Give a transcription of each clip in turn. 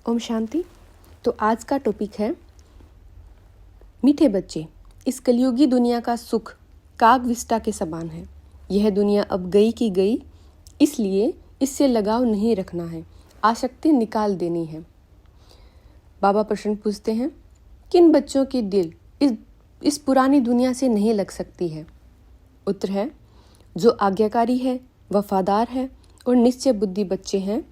ओम शांति। तो आज का टॉपिक है मीठे बच्चे। इस कलयुगी दुनिया का सुख काग विष्टा के समान है। यह दुनिया अब गई की गई, इसलिए इससे लगाव नहीं रखना है, आसक्ति निकाल देनी है। बाबा प्रश्न पूछते हैं, किन बच्चों की दिल इस पुरानी दुनिया से नहीं लग सकती है? उत्तर है, जो आज्ञाकारी है, वफादार है और निश्चय बुद्धि बच्चे हैं,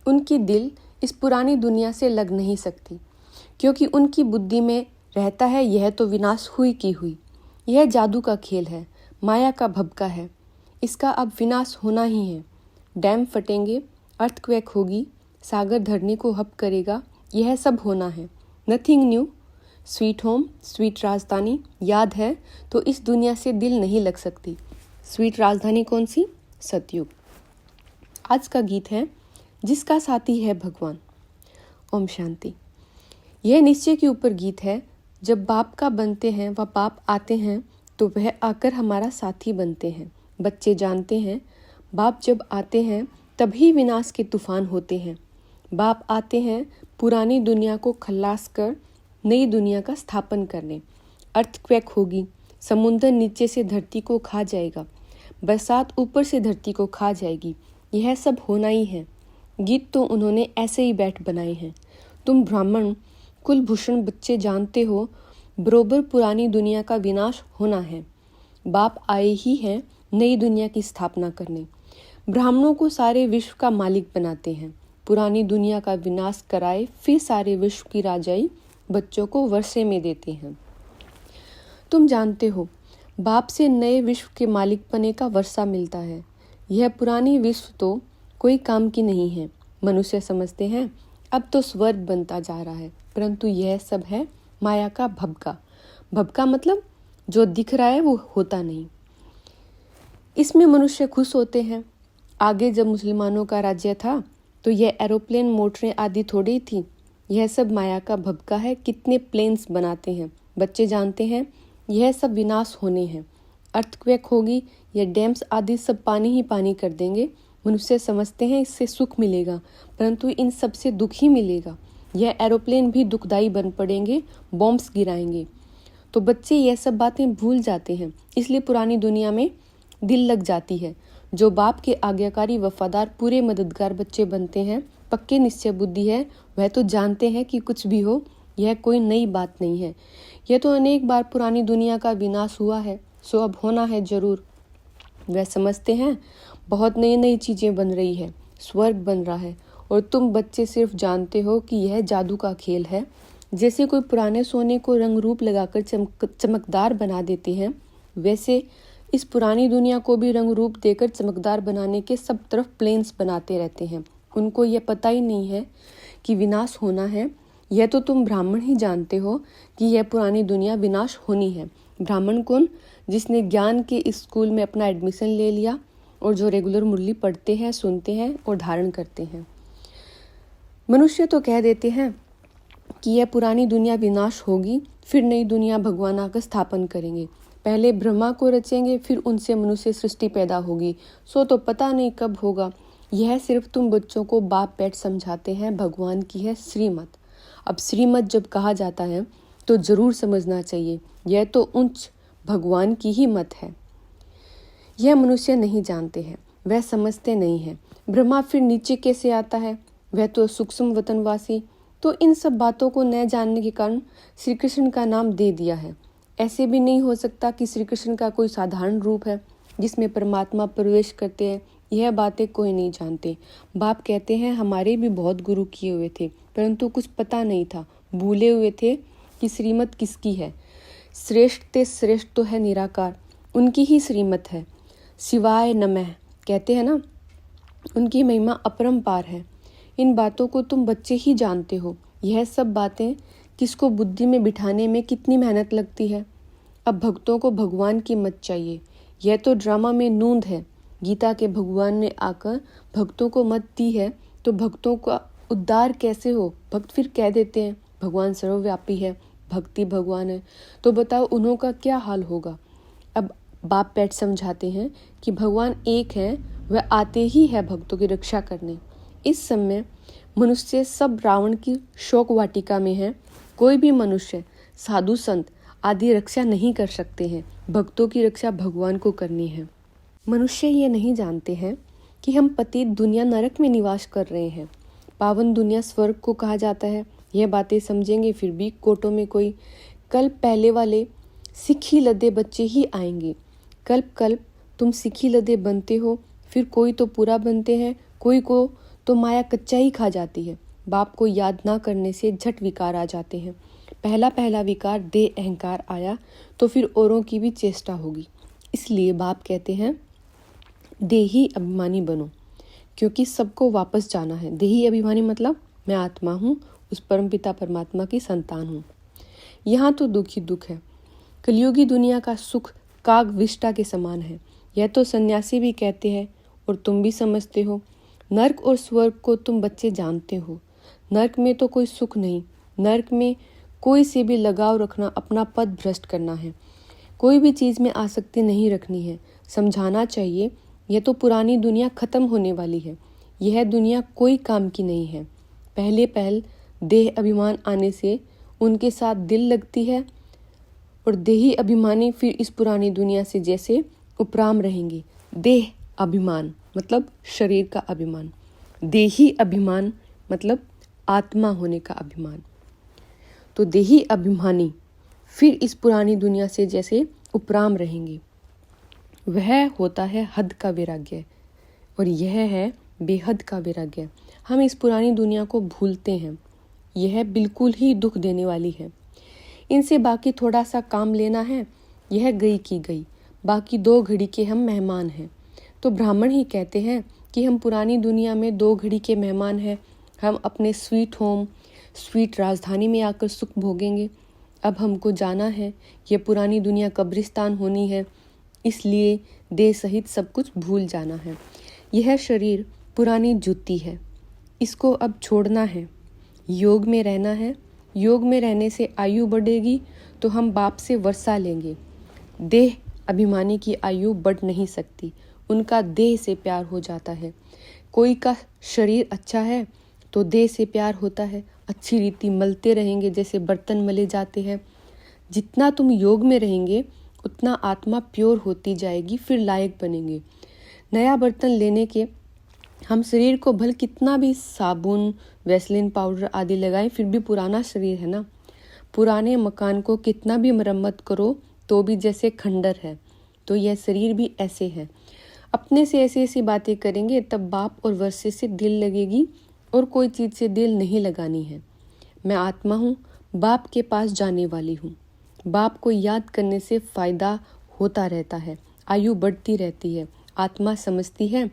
उनकी दिल इस पुरानी दुनिया से लग नहीं सकती, क्योंकि उनकी बुद्धि में रहता है यह तो विनाश हुई की हुई। यह जादू का खेल है, माया का भबका है, इसका अब विनाश होना ही है। डैम फटेंगे, अर्थक्वेक होगी, सागर धरने को हप करेगा, यह सब होना है। Nothing new. Sweet home, sweet राजधानी याद है तो इस दुनिया से दिल नहीं लग सकती। स्वीट राजधानी कौन सी? सतयुग। आज का गीत है, जिसका साथी है भगवान। ओम शांति। यह निश्चय के ऊपर गीत है। जब बाप का बनते हैं व बाप आते हैं तो वह आकर हमारा साथी बनते हैं। बच्चे जानते हैं बाप जब आते हैं तभी विनाश के तूफान होते हैं। बाप आते हैं पुरानी दुनिया को खल्लास कर नई दुनिया का स्थापन करने। अर्थक्वेक होगी, समुद्र नीचे से धरती को खा जाएगा, बरसात ऊपर से धरती को खा जाएगी, यह सब होना ही है। गीत तो उन्होंने ऐसे ही बैठ बनाए हैं। तुम ब्राह्मण कुलभूषण बच्चे जानते हो बरोबर पुरानी दुनिया का विनाश होना है। बाप आए ही हैं नई दुनिया की स्थापना करने। ब्राह्मणों को सारे विश्व का मालिक बनाते हैं। पुरानी दुनिया का विनाश कराए फिर सारे विश्व की राजाई बच्चों को वर्षे में देते हैं। तुम जानते हो बाप से नए विश्व के मालिक बने का वर्षा मिलता है। यह पुरानी विश्व तो कोई काम की नहीं है। मनुष्य समझते हैं अब तो स्वर्ग बनता जा रहा है, परंतु यह सब है माया का भबका। भबका मतलब जो दिख रहा है वो होता नहीं। इसमें मनुष्य खुश होते हैं। आगे जब मुसलमानों का राज्य था तो यह एरोप्लेन, मोटरें आदि थोड़ी थी। यह सब माया का भबका है। कितने प्लेन्स बनाते हैं। बच्चे जानते हैं यह सब विनाश होने हैं। अर्थक्वेक होगी, यह डैम्स आदि सब पानी ही पानी कर देंगे। मनुष्य समझते हैं इससे सुख मिलेगा, परंतु इन सब से दुख ही मिलेगा। यह एरोप्लेन भी दुखदाई बन पड़ेंगे, बॉम्ब्स गिराएंगे। तो बच्चे यह सब बातें भूल जाते हैं, इसलिए पुरानी दुनिया में दिल लग जाती है। जो बाप के आज्ञाकारी वफादार पूरे मददगार बच्चे बनते हैं, पक्के निश्चय बुद्धि है, वह तो जानते हैं कि कुछ भी हो यह कोई नई बात नहीं है। यह तो अनेक बार पुरानी दुनिया का विनाश हुआ है, सो अब होना है जरूर। वह समझते हैं बहुत नई नई चीजें बन रही है, स्वर्ग बन रहा है, और तुम बच्चे सिर्फ जानते हो कि यह जादू का खेल है। जैसे कोई पुराने सोने को रंग रूप लगाकर चमकदार बना देते हैं, वैसे इस पुरानी दुनिया को भी रंग रूप देकर चमकदार बनाने के सब तरफ प्लेन्स बनाते रहते हैं। उनको यह पता ही नहीं है कि विनाश होना है। यह तो तुम ब्राह्मण ही जानते हो कि यह पुरानी दुनिया विनाश होनी है। ब्राह्मण कौन? जिसने ज्ञान के स्कूल में अपना एडमिशन ले लिया और जो रेगुलर मुरली पढ़ते हैं, सुनते हैं और धारण करते हैं। मनुष्य तो कह देते हैं कि यह पुरानी दुनिया विनाश होगी, फिर नई दुनिया भगवान आकर स्थापन करेंगे। पहले ब्रह्मा को रचेंगे, फिर उनसे मनुष्य सृष्टि पैदा होगी। सो तो पता नहीं कब होगा। यह सिर्फ तुम बच्चों को बाप बैठ समझाते हैं। भगवान की है श्रीमत। अब श्रीमत जब कहा जाता है तो जरूर समझना चाहिए, यह तो उच्च भगवान की ही मत है। यह मनुष्य नहीं जानते हैं, वह समझते नहीं है। ब्रह्मा फिर नीचे कैसे आता है? वह तो सूक्ष्म वतनवासी। तो इन सब बातों को न जानने के कारण श्री कृष्ण का नाम दे दिया है। ऐसे भी नहीं हो सकता कि श्री कृष्ण का कोई साधारण रूप है जिसमें परमात्मा प्रवेश करते हैं। यह बातें कोई नहीं जानते। बाप कहते हैं हमारे भी बहुत गुरु किए हुए थे, परंतु कुछ पता नहीं था, भूले हुए थे कि श्रीमत किसकी है। श्रेष्ठ ते श्रेष्ठ तो है निराकार, उनकी ही श्रीमत है। शिवाय नमः कहते हैं ना, उनकी महिमा अपरंपार है। इन बातों को तुम बच्चे ही जानते हो। यह सब बातें किसको बुद्धि में बिठाने में कितनी मेहनत लगती है। अब भक्तों को भगवान की मत चाहिए। यह तो ड्रामा में नूंद है। गीता के भगवान ने आकर भक्तों को मत दी है, तो भक्तों का उद्धार कैसे हो? भक्त फिर कह देते हैं भगवान सर्वव्यापी है, भक्ति भगवान है, तो बताओ उन्हों का क्या हाल होगा। अब बाप बैठ समझाते हैं कि भगवान एक है, वह आते ही है भक्तों की रक्षा करने। इस समय मनुष्य सब रावण की शोक वाटिका में है। कोई भी मनुष्य, साधु संत आदि रक्षा नहीं कर सकते हैं। भक्तों की रक्षा भगवान को करनी है। मनुष्य ये नहीं जानते हैं कि हम पतित दुनिया नरक में निवास कर रहे हैं, पावन दुनिया स्वर्ग को कहा जाता है। यह बातें समझेंगे फिर भी कोटों में कोई कल्प पहले वाले सिक्खी लदे बच्चे ही आएंगे। कल्प कल्प तुम सिक्खी लदे बनते हो, फिर कोई तो पूरा बनते हैं, कोई को तो माया कच्चा ही खा जाती है। बाप को याद ना करने से झट विकार आ जाते हैं। पहला पहला विकार देह अहंकार आया तो फिर औरों की भी चेष्टा होगी। इसलिए बाप कहते हैं देही अभिमानी बनो, क्योंकि सबको वापस जाना है। देही अभिमानी मतलब मैं आत्मा हूँ, उस परमपिता परमात्मा की संतान हूँ। यहाँ तो दुख ही दुख है। कलियुगी दुनिया का सुख काग विष्टा के समान है। यह तो सन्यासी भी कहते हैं और तुम भी समझते हो। नर्क और स्वर्ग को तुम बच्चे जानते हो। नर्क में तो कोई सुख नहीं। नर्क में कोई से भी लगाव रखना अपना पद भ्रष्ट करना है। कोई भी चीज़ में आसक्ति नहीं रखनी है। समझाना चाहिए यह तो पुरानी दुनिया खत्म होने वाली है। यह दुनिया कोई काम की नहीं है। पहले पहल देह अभिमान आने से उनके साथ दिल लगती है और देही अभिमानी फिर इस पुरानी दुनिया से जैसे उपराम रहेंगे। देह अभिमान मतलब शरीर का अभिमान, देही अभिमान मतलब आत्मा होने का अभिमान। तो देही अभिमानी फिर इस पुरानी दुनिया से जैसे उपराम रहेंगे। वह होता है हद का वैराग्य और यह है बेहद का वैराग्य। हम इस पुरानी दुनिया को भूलते हैं। यह बिल्कुल ही दुख देने वाली है। इनसे बाकी थोड़ा सा काम लेना है। यह गई की गई, बाकी 2 घड़ी के हम मेहमान हैं। तो ब्राह्मण ही कहते हैं कि हम पुरानी दुनिया में 2 घड़ी के मेहमान हैं। हम अपने स्वीट होम, स्वीट राजधानी में आकर सुख भोगेंगे। अब हमको जाना है। यह पुरानी दुनिया कब्रिस्तान होनी है, इसलिए देह सहित सब कुछ भूल जाना है। यह शरीर पुरानी जूती है, इसको अब छोड़ना है। योग में रहना है। योग में रहने से आयु बढ़ेगी तो हम बाप से वर्षा लेंगे। देह अभिमानी की आयु बढ़ नहीं सकती, उनका देह से प्यार हो जाता है। कोई का शरीर अच्छा है तो देह से प्यार होता है। अच्छी रीति मलते रहेंगे जैसे बर्तन मले जाते हैं। जितना तुम योग में रहेंगे उतना आत्मा प्योर होती जाएगी, फिर लायक बनेंगे। नया बर्तन लेने के हम शरीर को भल कितना भी साबुन, वैसलीन पाउडर आदि लगाएं, फिर भी पुराना शरीर है ना। पुराने मकान को कितना भी मरम्मत करो तो भी जैसे खंडर है। तो यह शरीर भी ऐसे है। अपने से ऐसी ऐसी बातें करेंगे तब बाप और वर्षे से दिल लगेगी और कोई चीज़ से दिल नहीं लगानी है। मैं आत्मा हूँ, बाप के पास जाने वाली हूँ। बाप को याद करने से फायदा होता रहता है, आयु बढ़ती रहती है। आत्मा समझती है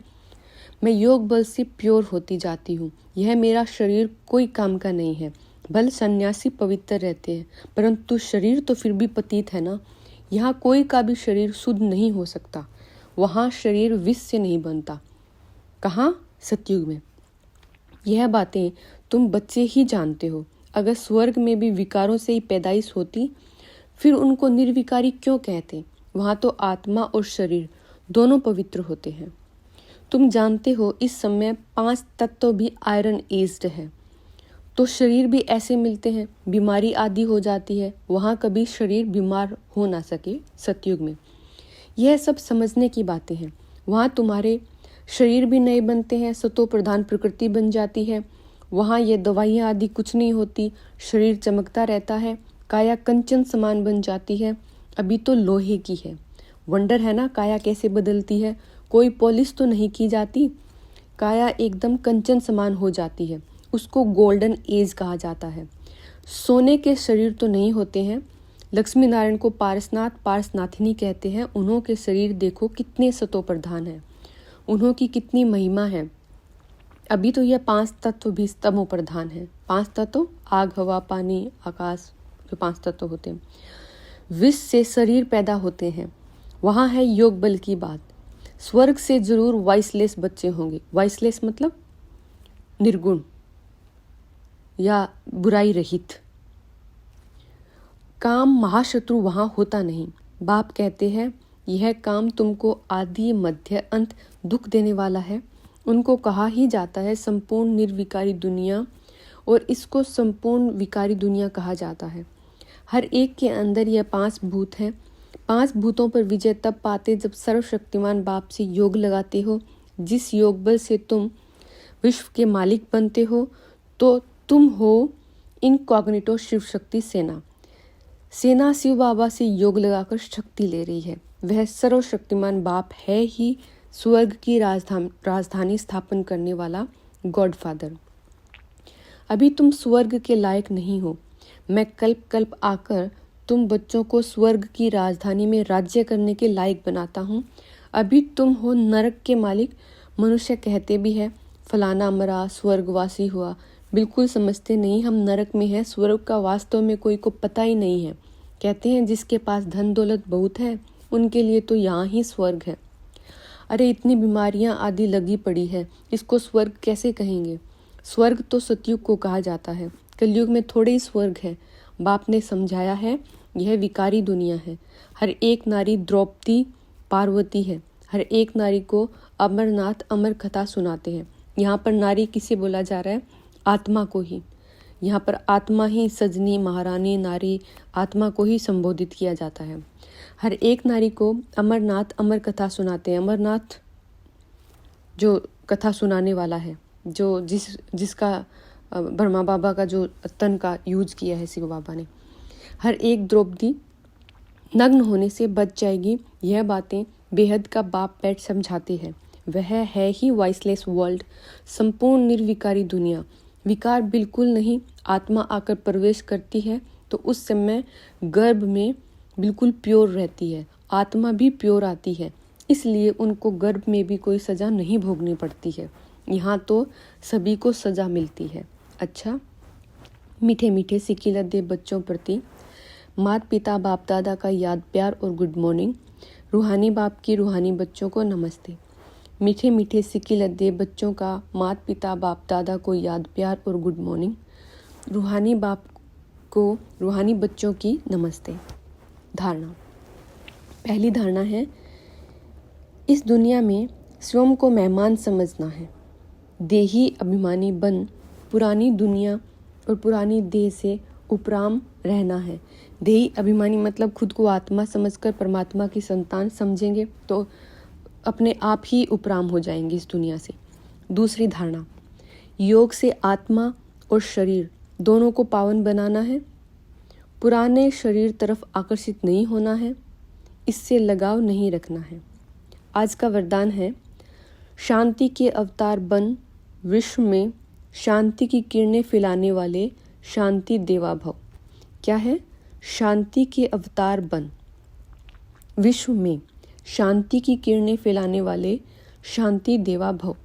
मैं योग बल से प्योर होती जाती हूँ। यह मेरा शरीर कोई काम का नहीं है। भल सन्यासी पवित्र रहते हैं, परंतु शरीर तो फिर भी पतित है ना। यहाँ कोई का भी शरीर शुद्ध नहीं हो सकता। वहाँ शरीर विष से नहीं बनता। कहाँ? सतयुग में। यह बातें तुम बच्चे ही जानते हो। अगर स्वर्ग में भी विकारों से ही पैदाइश होती, फिर उनको निर्विकारी क्यों कहते? वहाँ तो आत्मा और शरीर दोनों पवित्र होते हैं। तुम जानते हो इस समय 5 तत्व भी आयरन एज्ड है, तो शरीर भी ऐसे मिलते हैं। बीमारी आदि हो जाती है, वहाँ कभी शरीर बीमार हो ना सके सतयुग में। यह सब समझने की बातें हैं। वहाँ तुम्हारे शरीर भी नए बनते हैं, सतो प्रधान प्रकृति बन जाती है। वहाँ ये दवाइयाँ आदि कुछ नहीं होती, शरीर चमकता रहता है, काया कंचन समान बन जाती है। अभी तो लोहे की है। वंडर है ना काया कैसे बदलती है। कोई पॉलिश तो नहीं की जाती, काया एकदम कंचन समान हो जाती है। उसको गोल्डन एज कहा जाता है। सोने के शरीर तो नहीं होते हैं। लक्ष्मी नारायण को पारसनाथ पारसनाथिनी कहते हैं। उन्हों के शरीर देखो कितने सतो प्रधान हैं, उन्हों की कितनी महिमा है। अभी तो यह 5 तत्व भी तमो प्रधान है। 5 तत्व आग, हवा, पानी, आकाश, जो 5 तत्व होते हैं। विष से शरीर पैदा होते हैं। वहाँ है योग बल की बात। स्वर्ग से जरूर वाइसलेस बच्चे होंगे। वाइसलेस मतलब निर्गुण या बुराई रहित। काम महाशत्रु वहाँ होता नहीं। बाप कहते हैं यह काम तुमको आदि मध्य अंत दुख देने वाला है, उनको कहा ही जाता है संपूर्ण निर्विकारी दुनिया, और इसको संपूर्ण विकारी दुनिया कहा जाता है। हर एक के अंदर यह 5 भूत हैं। 5 भूतों पर विजय तब पाते जब सर्वशक्तिमान बाप से योग लगाते हो। जिस योग बल से तुम विश्व के मालिक बनते हो, तो तुम हो इनकॉग्निटो शिव शक्ति सेना। सेना शिव बाबा से योग लगाकर शक्ति ले रही है। वह सर्वशक्तिमान बाप है ही स्वर्ग की राजधानी स्थापन करने वाला गॉडफादर। अभी तुम स्वर्ग के लायक नहीं हो। मैं कल्प कल्प आकर तुम बच्चों को स्वर्ग की राजधानी में राज्य करने के लायक बनाता हूँ। अभी तुम हो नरक के मालिक। मनुष्य कहते भी है फलाना मरा, स्वर्गवासी हुआ। बिल्कुल समझते नहीं हम नरक में है। स्वर्ग का वास्तव में कोई को पता ही नहीं है। कहते हैं जिसके पास धन दौलत बहुत है उनके लिए तो यहाँ ही स्वर्ग है। अरे इतनी बीमारियां आदि लगी पड़ी है, इसको स्वर्ग कैसे कहेंगे? स्वर्ग तो सतयुग को कहा जाता है। कलयुग में थोड़े ही स्वर्ग है। बाप ने समझाया है यह विकारी दुनिया है। हर एक नारी द्रौपदी पार्वती है। हर एक नारी को अमरनाथ अमर कथा सुनाते हैं। यहाँ पर नारी किसे बोला जा रहा है? आत्मा को ही। यहाँ पर आत्मा ही सजनी महारानी नारी आत्मा को ही संबोधित किया जाता है। हर एक नारी को अमरनाथ अमर कथा सुनाते हैं। अमरनाथ जो कथा सुनाने वाला है, जो जिसका ब्रह्मा बाबा का जो तन का यूज किया है शिव बाबा ने। हर एक द्रौपदी नग्न होने से बच जाएगी। यह बातें बेहद का बाप बैठ समझाते हैं। वह है ही वॉइसलेस वर्ल्ड, संपूर्ण निर्विकारी दुनिया। विकार बिल्कुल नहीं। आत्मा आकर प्रवेश करती है तो उस समय गर्भ में बिल्कुल प्योर रहती है। आत्मा भी प्योर आती है, इसलिए उनको गर्भ में भी कोई सज़ा नहीं भोगनी पड़ती है। यहाँ तो सभी को सज़ा मिलती है। अच्छा, मीठे मीठे सिक्की लद्दे बच्चों प्रति माता पिता बाप दादा का याद प्यार और गुड मॉर्निंग। रूहानी बाप की रूहानी बच्चों को नमस्ते। मीठे मीठे सिक्की लद्दे बच्चों का माता पिता बाप दादा को याद प्यार और गुड मॉर्निंग। रूहानी बाप को रूहानी बच्चों की नमस्ते। धारणा। पहली धारणा है इस दुनिया में स्वयं को मेहमान समझना है। देही अभिमानी बन पुरानी दुनिया और पुरानी देह से उपराम रहना है। देही अभिमानी मतलब खुद को आत्मा समझकर परमात्मा की संतान समझेंगे तो अपने आप ही उपराम हो जाएंगे इस दुनिया से। दूसरी धारणा, योग से आत्मा और शरीर दोनों को पावन बनाना है। पुराने शरीर तरफ आकर्षित नहीं होना है, इससे लगाव नहीं रखना है। आज का वरदान है शांति के अवतार बन विश्व में शांति की किरणें फैलाने वाले शांति देवा भव। क्या है? शांति के अवतार बन विश्व में शांति की किरणें फैलाने वाले शांति देवा भव।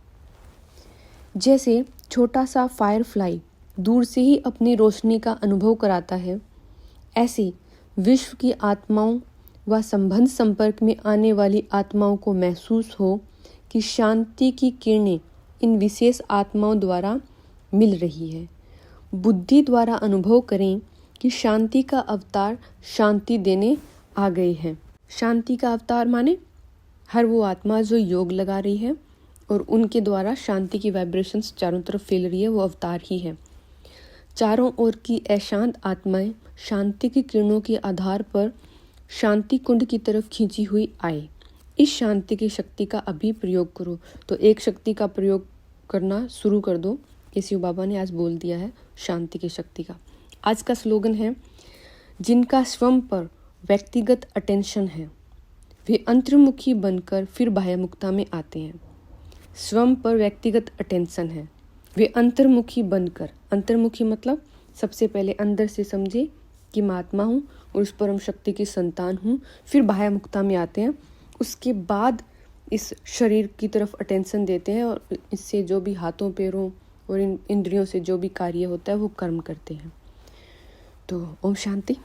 जैसे छोटा सा फायरफ्लाई दूर से ही अपनी रोशनी का अनुभव कराता है, ऐसी विश्व की आत्माओं व संबंध संपर्क में आने वाली आत्माओं को महसूस हो कि शांति की किरणें इन विशेष आत्माओं द्वारा मिल रही है। बुद्धि द्वारा अनुभव करें कि शांति का अवतार शांति देने आ गए हैं। शांति का अवतार माने हर वो आत्मा जो योग लगा रही है और उनके द्वारा शांति की वाइब्रेशंस चारों तरफ फैल रही है, वो अवतार ही है। चारों ओर की अशांत आत्माएं शांति की किरणों के आधार पर शांति कुंड की तरफ खींची हुई आए। इस शांति की शक्ति का अभी प्रयोग करो। तो एक शक्ति का प्रयोग करना शुरू कर दो। ये शिव बाबा ने आज बोल दिया है शांति की शक्ति का। आज का स्लोगन है जिनका स्वयं पर व्यक्तिगत अटेंशन है वे अंतर्मुखी बनकर फिर बाह्यमुखता में आते हैं। स्वयं पर व्यक्तिगत अटेंशन है, वे अंतर्मुखी बनकर, अंतर्मुखी मतलब सबसे पहले अंदर से समझे कि मैं आत्मा हूँ और उस परम शक्ति की संतान हूँ, फिर बाह्यमुखता में आते हैं। उसके बाद इस शरीर की तरफ अटेंशन देते हैं और इससे जो भी हाथों पैरों और इन इंद्रियों से जो भी कार्य होता है वो कर्म करते हैं। तो ओम शांति।